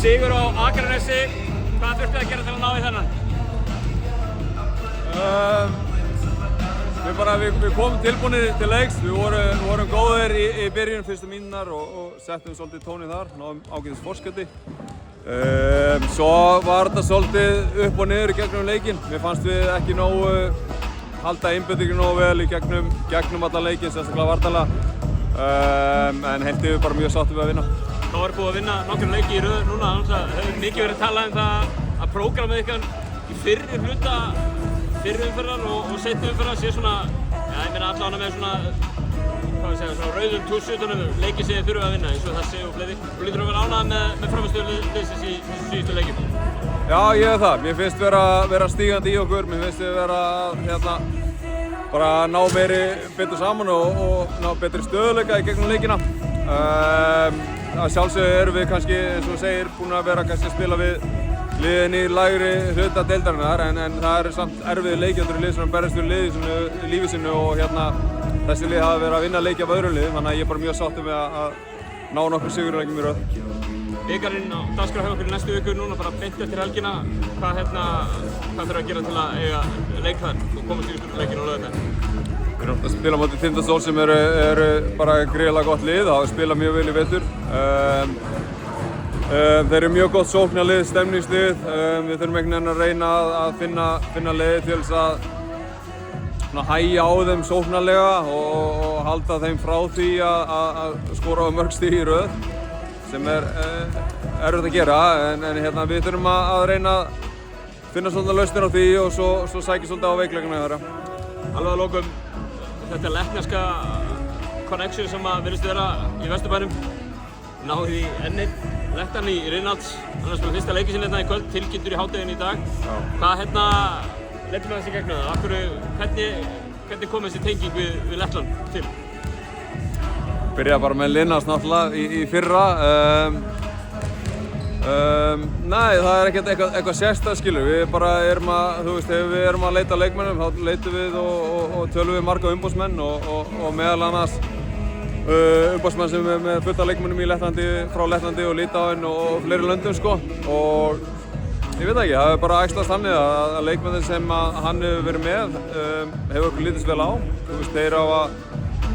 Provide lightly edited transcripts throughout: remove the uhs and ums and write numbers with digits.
Sigur á Akranesi, hvað þurftu að gera til að ná í þennan? Við komum tilbúinir til leiks, við vorum góðir í byrjun fyrstu mínúturnar og settum svolítið tónið þar, náðum ágætis forskoti. Svo var þetta svolítið upp og niður í gegnum leikinn. Mér fannst við ekki nógu halda einbeitinguna nógu vel í gegnum allan leikinn, sérstaklega varnarlega. En heilt yfir bara mjög sáttir við að vinna. Þá er búið að vinna nokkra leiki í röð núna, það hefur mikið verið talað um það að prógramið ykkar í fyrri hluta fyrri umferðar og seinni umferðar sé svona, já ég meina allavega með svona rauðum tússu utan leiki sem þið þurfum að vinna eins og þessi og fleiri. Þú lítur að vera ánægður með frammistöðu liðsins í þessum síðustu leikjum? Já, ég er það. Mér finnst vera stígandi í okkur, mér finnst við vera bara ná betur saman og ná betri stöðuleika í gegnum leikina. Að sjálfsögðu erum við kannski, eins og þú segir, búin að vera kannski að spila við liðin í lægri hluta deildarinnar en það eru samt erfiðir leikjöndur í lið sem berjast fyrir lífi sínu og þessi lið hafa verið að vinna leiki af öðrum liðum, þannig að ég er bara mjög sáttur með að ná nokkur sigurleikjum í röð. Bikarinn á dagskrá hjá okkur í næstu viku núna bara beint eftir helgina. Hvað þurfa að gera til að eiga leik þar og komast í úrslitaleikinn á laugardaginn? Við erum að spila á móti Tindastól sem eru bara gríðarlega gott lið, það hafa spilað mjög vel í vetur. Þeir eru mjög gott sóknarlið, stemningslið. Við þurfum einhvern veginn að reyna að finna leiðir til þess að hægja á þeim sóknarlega og halda þeim frá því að skora á mörg stig í röð, sem er erfitt að gera. En við þurfum að reyna að finna svolítið lausnir á því og svo sækja svolítið á veikleikana þeirra. Alveg að lokum, þetta lettneska connection sem virðist vera í Vesturbænum, náði í ennið lettan í Rinalds, annars með fyrsta leikinn sinni í kvöld, tilkynntur í hádeginu í dag. Hvað leiddi með þessi gegnum það? Hvernig kom þessi tenging við Lettland til? Byrjaði bara með Linnas náttúrulega í fyrra. Nei, það er ekkert eitthvað sérstakt, skilur. Við bara erum þegar við erum að leita að leikmönnum, þá leitum við og tölum við marga umboðsmenn og meðal annars umboðsmenn sem er með fullt af leikmönnum í Lettlandi, frá Lettlandi og Litáen og fleiri löndum, sko. Og ég veit ekki, það er bara æxlast þannig að leikmennir sem hann hefur verið með hefur okkur lítist vel á. Þeir hafa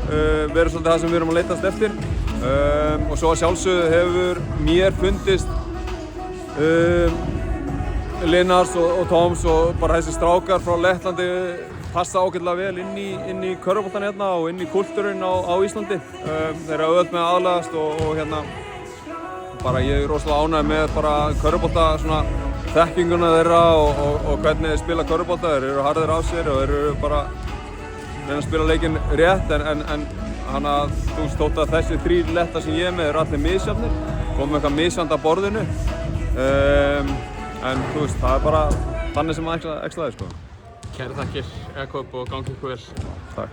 verið svolítið það sem við erum að leitast eftir. Og svo að sjálfsögðu hefur mér fundist Linnars og Toms og bara þessi strákar frá Lettlandi passa ágætlega vel inn í körfuboltann hérna og inn í kúltúrinn á Íslandi. Þeir eru auðvelt með að aðlagast og bara ég er rosalega ánægður með bara körfubolta þekkinguna þeirra og hvernig þeir spila körfubolta. Þeir eru harðir á sér og þeir eru bara reyna að spila leikinn rétt en þótt að þessi þrír Lettar sem ég er með eru allir misjafnir, komum eitthvað misjafnt að borðinu. En það er bara þannig sem að æxla þér, sko. Kærar þakkir, Jakob, og gangi ykkur vel. Takk.